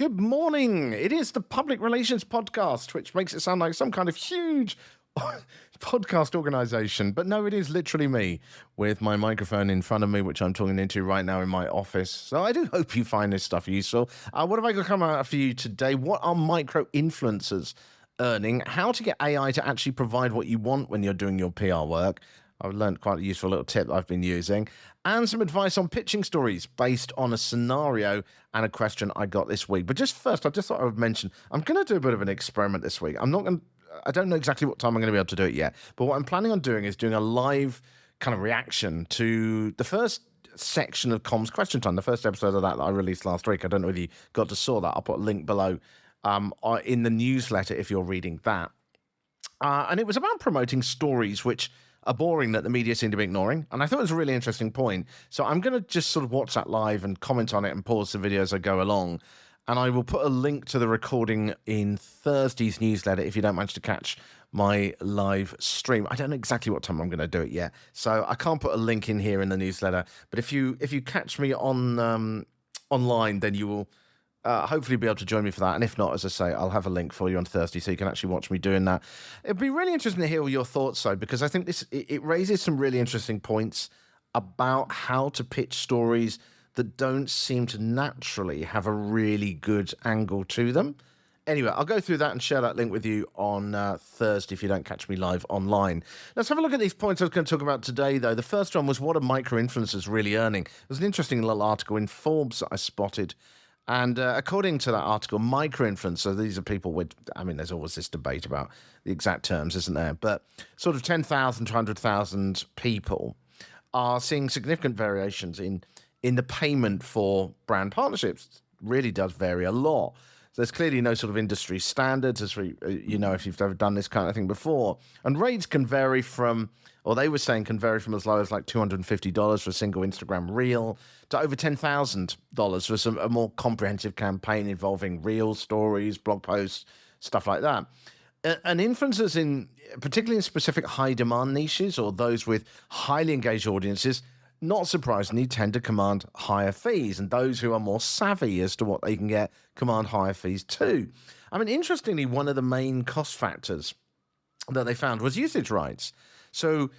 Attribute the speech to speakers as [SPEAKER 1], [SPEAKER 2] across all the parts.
[SPEAKER 1] good morning. It is the Public Relations Podcast, which makes it sound like some kind of huge podcast organization. But no, it is literally me with my microphone in front of me, which I'm talking into right now in my office. So I do hope you find this stuff useful. What have I got come out for you today? What are micro-influencers earning? How to get AI to actually provide what you want when you're doing your PR work. I've learned quite a useful little tip I've been using, and some advice on pitching stories based on a scenario and a question I got this week. But just first, I just thought I would mention, I'm going to do a bit of an experiment this week. I don't know exactly what time I'm going to be able to do it yet, but what I'm planning on doing is doing a live kind of reaction to the first section of CommsQuestionTime, the first episode of that I released last week. I don't know whether you got to saw that. I'll put a link below in the newsletter if you're reading that. And it was about promoting stories which are boring that the media seem to be ignoring. And I thought it was a really interesting point. So I'm going to just sort of watch that live and comment on it and pause the video as I go along. And I will put a link to the recording in Thursday's newsletter if you don't manage to catch my live stream. I don't know exactly what time I'm going to do it yet, so I can't put a link in here in the newsletter. But if you catch me on online, then you will hopefully be able to join me for that. And if not, as I say, I'll have a link for you on Thursday so you can actually watch me doing that. It'd be really interesting to hear your thoughts, though, because I think it raises some really interesting points about how to pitch stories that don't seem to naturally have a really good angle to them. Anyway, I'll go through that and share that link with you on Thursday if you don't catch me live online. Let's have a look at these points I was going to talk about today, though. The first one was, what are micro-influencers really earning? There's an interesting little article in Forbes that I spotted. And according to that article, micro-influencers, these are people with, there's always this debate about the exact terms, isn't there? But sort of 10,000 to 100,000 people are seeing significant variations in the payment for brand partnerships. It really does vary a lot. So there's clearly no sort of industry standards, as if you've ever done this kind of thing before. And rates can vary from, or they were saying can vary from as low as like $250 for a single Instagram reel to over $10,000 for a more comprehensive campaign involving reels, stories, blog posts, stuff like that. And influencers, particularly in specific high-demand niches or those with highly engaged audiences, not surprisingly, tend to command higher fees, and those who are more savvy as to what they can get command higher fees too. Interestingly, one of the main cost factors that they found was usage rights. So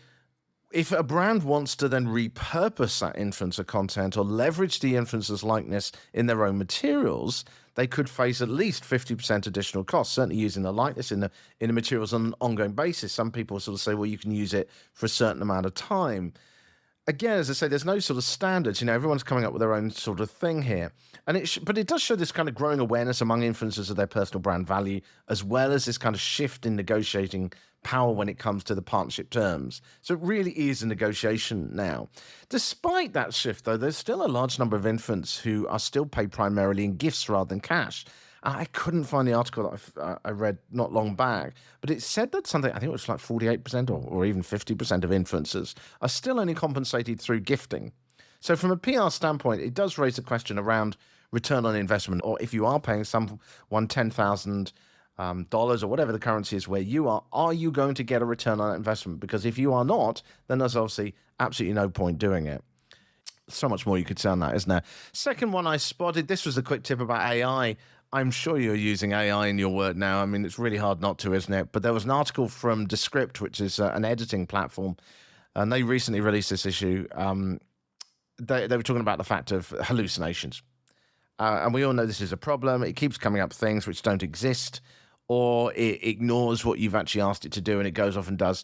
[SPEAKER 1] if a brand wants to then repurpose that influencer content or leverage the influencer's likeness in their own materials, they could face at least 50% additional costs, certainly using the likeness in the materials on an ongoing basis. Some people sort of say, well, you can use it for a certain amount of time. Again, as I say, there's no sort of standards. Everyone's coming up with their own sort of thing here. But it does show this kind of growing awareness among influencers of their personal brand value, as well as this kind of shift in negotiating power when it comes to the partnership terms. So it really is a negotiation now. Despite that shift, though, there's still a large number of influencers who are still paid primarily in gifts rather than cash. I couldn't find the article that I read not long back, but it said that something, I think it was like 48% or even 50% of influencers are still only compensated through gifting. So from a PR standpoint, it does raise a question around return on investment, or if you are paying someone $10,000 or whatever the currency is where you are you going to get a return on that investment? Because if you are not, then there's obviously absolutely no point doing it. So much more you could say on that, isn't there? Second one I spotted, this was a quick tip about AI. I'm sure you're using AI in your work now. It's really hard not to, isn't it? But there was an article from Descript, which is an editing platform, and they recently released this issue. They were talking about the fact of hallucinations. And we all know this is a problem. It keeps coming up things which don't exist, or it ignores what you've actually asked it to do, and it goes off and does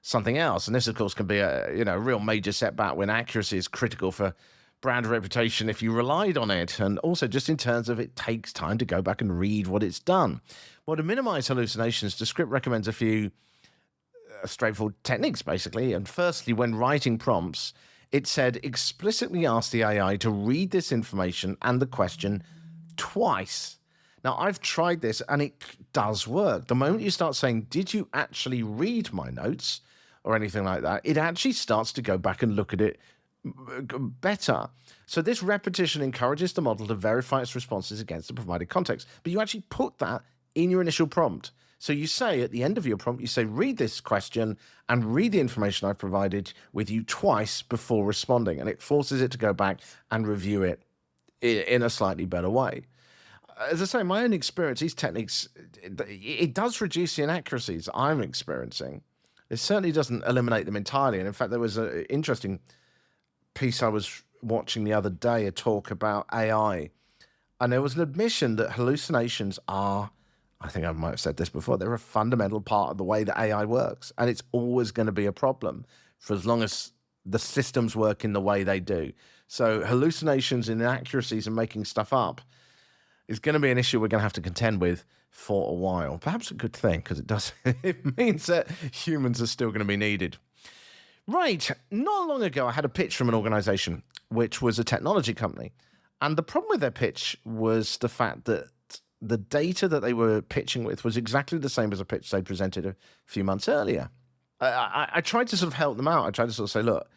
[SPEAKER 1] something else. And this, of course, can be a real major setback when accuracy is critical for brand reputation if you relied on it, and also just in terms of it takes time to go back and read what it's done. Well, to minimize hallucinations, Descript recommends a few straightforward techniques, basically. And firstly, when writing prompts, it said explicitly ask the AI to read this information and the question twice. Now, I've tried this and it does work. The moment you start saying, did you actually read my notes or anything like that, it actually starts to go back and look at it better. So this repetition encourages the model to verify its responses against the provided context. But you actually put that in your initial prompt. So you say at the end of your prompt, you say, read this question and read the information I've provided with you twice before responding. And it forces it to go back and review it in a slightly better way. as I say, my own experience, these techniques, it does reduce the inaccuracies I'm experiencing. It certainly doesn't eliminate them entirely. And in fact, there was an interesting piece I was watching the other day, a talk about AI. And there was an admission that hallucinations are, I think I might have said this before, they're a fundamental part of the way that AI works. And it's always going to be a problem for as long as the systems work in the way they do. So hallucinations and inaccuracies and making stuff up is going to be an issue we're going to have to contend with for a while. Perhaps a good thing, because it means that humans are still going to be needed. Right. Not long ago, I had a pitch from an organization, which was a technology company. And the problem with their pitch was the fact that the data that they were pitching with was exactly the same as a pitch they presented a few months earlier. I tried to sort of help them out. I tried to sort of say, look,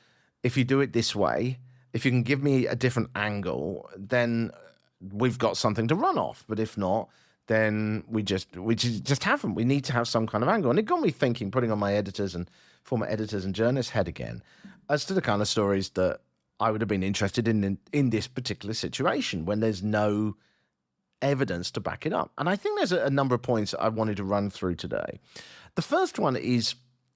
[SPEAKER 1] if you do it this way, if you can give me a different angle, then we've got something to run off. But if not, then we just haven't. We need to have some kind of angle. And it got me thinking, putting on my editors and former editors and journalists' head again, as to the kind of stories that I would have been interested in this particular situation when there's no evidence to back it up. And I think there's a number of points I wanted to run through today. The first one is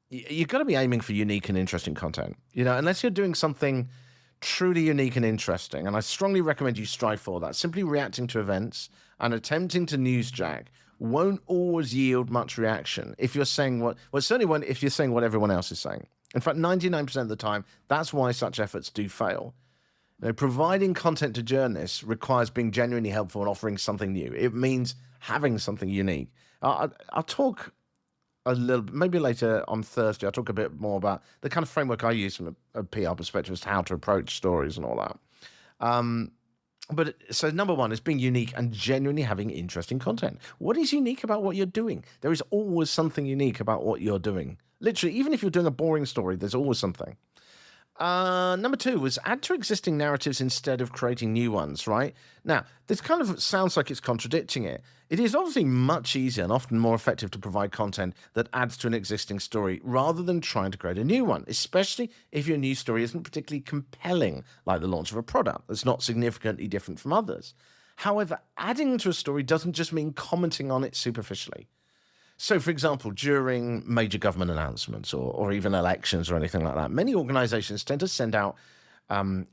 [SPEAKER 1] you've got to be aiming for unique and interesting content. Unless you're doing something truly unique and interesting, and I strongly recommend you strive for that. Simply reacting to events and attempting to newsjack won't always yield much reaction if you're saying certainly won't if you're saying what everyone else is saying. In fact, 99% of the time, that's why such efforts do fail. Providing content to journalists requires being genuinely helpful and offering something new. It means having something unique. I'll talk a little, maybe later on Thursday, I'll talk a bit more about the kind of framework I use from a PR perspective as to how to approach stories and all that. So number one is being unique and genuinely having interesting content. What is unique about what you're doing? There is always something unique about what you're doing. Literally, even if you're doing a boring story, there's always something. Number two was add to existing narratives instead of creating new ones, right? Now, this kind of sounds like it's contradicting it. It is obviously much easier and often more effective to provide content that adds to an existing story rather than trying to create a new one, especially if your new story isn't particularly compelling, like the launch of a product that's not significantly different from others. However, adding to a story doesn't just mean commenting on it superficially. So, for example, during major government announcements or even elections or anything like that, many organizations tend to send out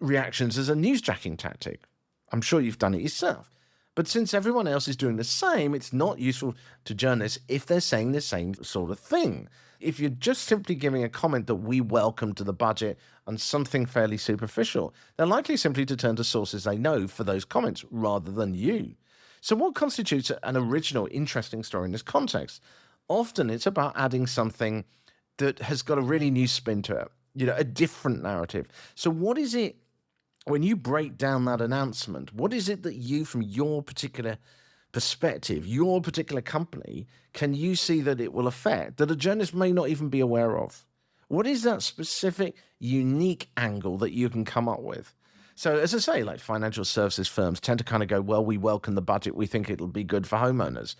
[SPEAKER 1] reactions as a newsjacking tactic. I'm sure you've done it yourself. But since everyone else is doing the same, it's not useful to journalists if they're saying the same sort of thing. If you're just simply giving a comment that we welcome to the budget and something fairly superficial, they're likely simply to turn to sources they know for those comments rather than you. So what constitutes an original, interesting story in this context? Often it's about adding something that has got a really new spin to it, a different narrative. So what is it, when you break down that announcement, what is it that you, from your particular perspective, your particular company, can you see that it will affect, that a journalist may not even be aware of? What is that specific, unique angle that you can come up with? So, as I say, like financial services firms tend to kind of go, well, we welcome the budget. We think it'll be good for homeowners.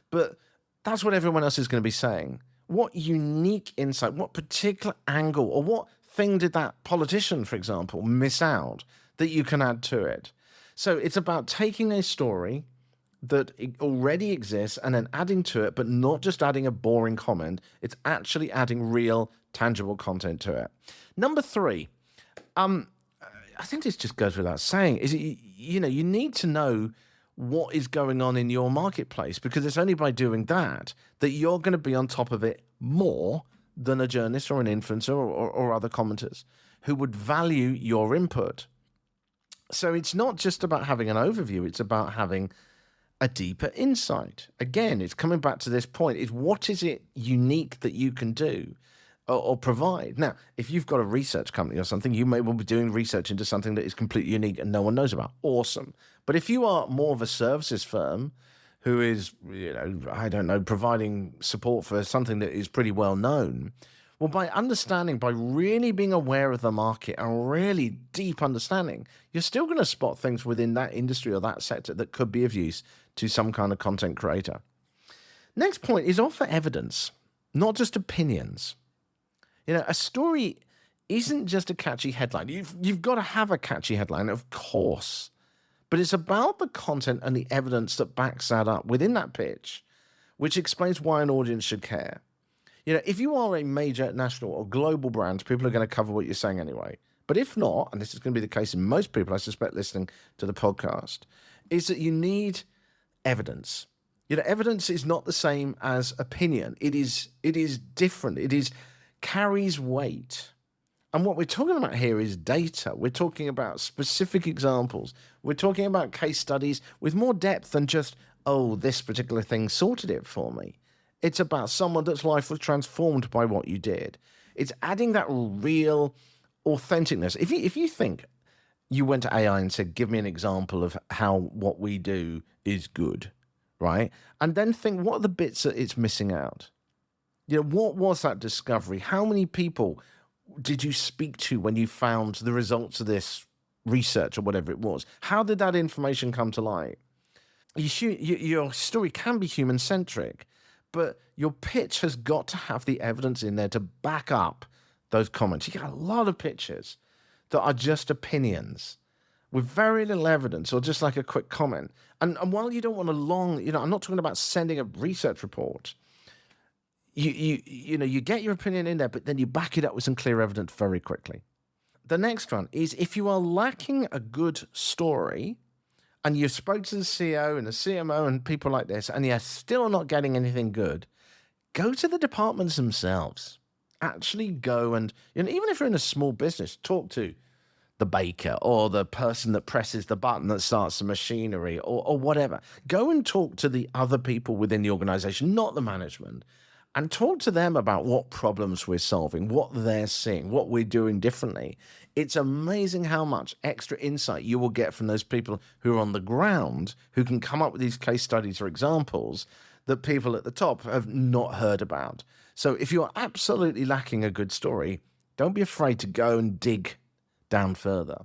[SPEAKER 1] But that's what everyone else is going to be saying. What unique insight, what particular angle, or what thing did that politician, for example, miss out that you can add to it? So it's about taking a story that already exists and then adding to it, but not just adding a boring comment. It's actually adding real, tangible content to it. Number three, I think this just goes without saying, is you need to know what is going on in your marketplace, because it's only by doing that you're going to be on top of it more than a journalist or an influencer or other commenters who would value your input. So it's not just about having an overview, it's about having a deeper insight. Again, it's coming back to this point, is what is it unique that you can do or provide? Now, if you've got a research company or something, you may well be doing research into something that is completely unique and no one knows about. Awesome. But if you are more of a services firm who is, providing support for something that is pretty well known, well, by really being aware of the market and really deep understanding, you're still going to spot things within that industry or that sector that could be of use to some kind of content creator. Next point is offer evidence, not just opinions. A story isn't just a catchy headline. You've got to have a catchy headline, of course, But it's about the content and the evidence that backs that up within that pitch, which explains why an audience should care. If you are a major national or global brand, people are going to cover what you're saying anyway. But if not, and this is going to be the case in most people, I suspect, listening to the podcast, is that you need evidence. Evidence is not the same as opinion. It is different. It carries weight. And what we're talking about here is data. We're talking about specific examples. We're talking about case studies with more depth than just, oh, this particular thing sorted it for me. It's about someone that's life was transformed by what you did. It's adding that real authenticness. If you think you went to AI and said, give me an example of how what we do is good, right? And then think, what are the bits that it's missing out? What was that discovery? How many people did you speak to when you found the results of this research or whatever it was? How did that information come to light? Your story can be human-centric, but your pitch has got to have the evidence in there to back up those comments. You get a lot of pitches that are just opinions with very little evidence or just like a quick comment. And while you don't want a long, I'm not talking about sending a research report. You get your opinion in there, but then you back it up with some clear evidence very quickly. The next one is if you are lacking a good story and you spoke to the CEO and the CMO and people like this, and you're still not getting anything good, go to the departments themselves. Actually go and, even if you're in a small business, talk to the baker or the person that presses the button that starts the machinery or whatever. Go and talk to the other people within the organization, not the management. And talk to them about what problems we're solving, what they're seeing, what we're doing differently. It's amazing how much extra insight you will get from those people who are on the ground, who can come up with these case studies or examples that people at the top have not heard about. So if you're absolutely lacking a good story, don't be afraid to go and dig down further.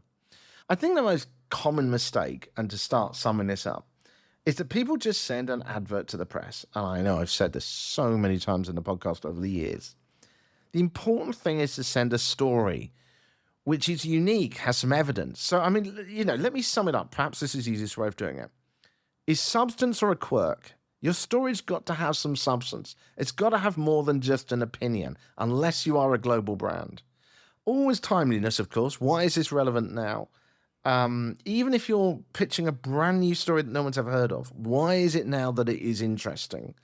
[SPEAKER 1] I think the most common mistake, and to start summing this up, is that people just send an advert to the press. And I know I've said this so many times in the podcast over the years. The important thing is to send a story which is unique, has some evidence. So, let me sum it up. Perhaps this is the easiest way of doing it. Is substance or a quirk? Your story's got to have some substance. It's got to have more than just an opinion, unless you are a global brand. Always timeliness, of course. Why is this relevant now? Even if you're pitching a brand new story that no one's ever heard of, why is it now that it is interesting?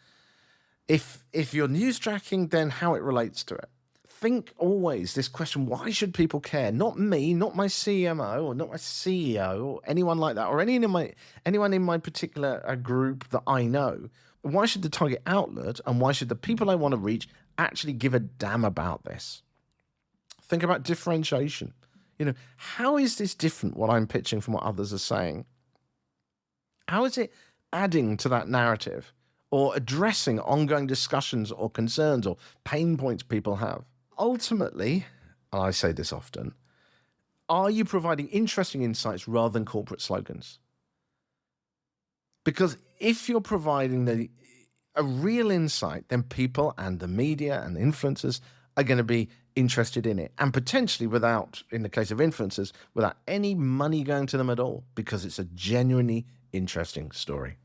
[SPEAKER 1] If you're news tracking, then how it relates to it. Think always this question, why should people care? Not me, not my CMO or not my CEO or anyone like that, or anyone in my particular group that I know. Why should the target outlet and why should the people I want to reach actually give a damn about this? Think about differentiation. How is this different, what I'm pitching from what others are saying? How is it adding to that narrative or addressing ongoing discussions or concerns or pain points people have? Ultimately, and I say this often, are you providing interesting insights rather than corporate slogans? Because if you're providing a real insight, then people and the media and the influencers are going to be interested in it, and potentially without, in the case of influencers, without any money going to them at all, because it's a genuinely interesting story.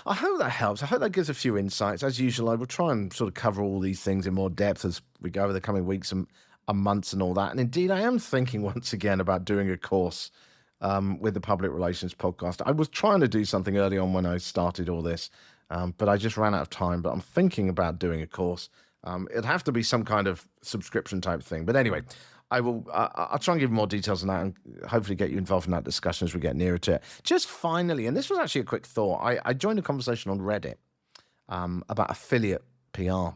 [SPEAKER 1] I hope that helps. I hope that gives a few insights. As usual, I will try and sort of cover all these things in more depth as we go over the coming weeks and months and all that. And indeed, I am thinking once again about doing a course with the Public Relations podcast. I was trying to do something early on when I started all this, but I just ran out of time. But I'm thinking about doing a course. It'd have to be some kind of subscription type thing. But anyway, I'll try and give you more details on that and hopefully get you involved in that discussion as we get nearer to it. Just finally, and this was actually a quick thought, I joined a conversation on Reddit about affiliate PR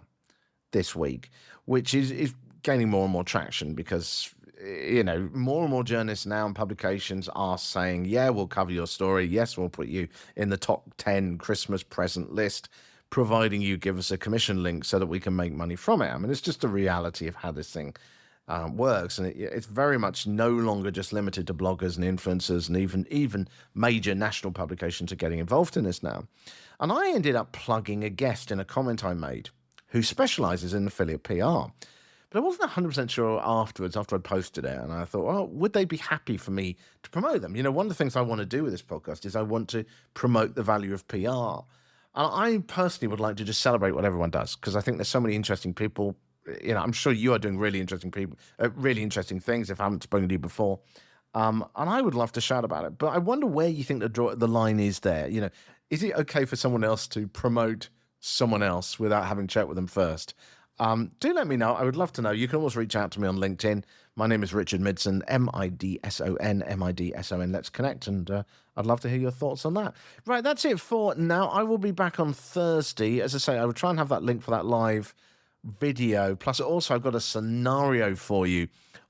[SPEAKER 1] this week, which is gaining more and more traction because, more and more journalists now and publications are saying, yeah, we'll cover your story. Yes, we'll put you in the top 10 Christmas present list, providing you give us a commission link so that we can make money from it. I mean, it's just the reality of how this thing works, and it's very much no longer just limited to bloggers and influencers, and even major national publications are getting involved in this now. And I ended up plugging a guest in a comment I made who specializes in affiliate PR, but I wasn't 100% sure afterwards, after I posted it. And I thought, well, would they be happy for me to promote them? One of the things I want to do with this podcast is I want to promote the value of PR. And I personally would like to just celebrate what everyone does, because I think there's so many interesting people. I'm sure you are doing really interesting things if I haven't spoken to you before. And I would love to shout about it. But I wonder where you think the line is there. Is it okay for someone else to promote someone else without having checked with them first? Do let me know. I would love to know. You can always reach out to me on LinkedIn. My name is Richard Midson, Midson. Let's connect, and I'd love to hear your thoughts on that. Right, that's it for now. I will be back on Thursday. As I say, I will try and have that link for that live video. Plus, also, I've got a scenario for you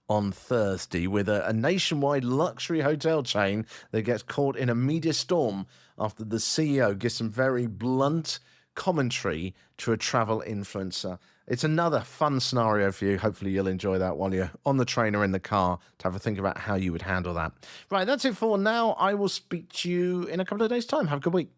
[SPEAKER 1] on Thursday with a nationwide luxury hotel chain that gets caught in a media storm after the CEO gives some very blunt commentary to a travel influencer. It's another fun scenario for you. Hopefully you'll enjoy that while you're on the train or in the car to have a think about how you would handle that. Right, that's it for now. I will speak to you in a couple of days' time. Have a good week.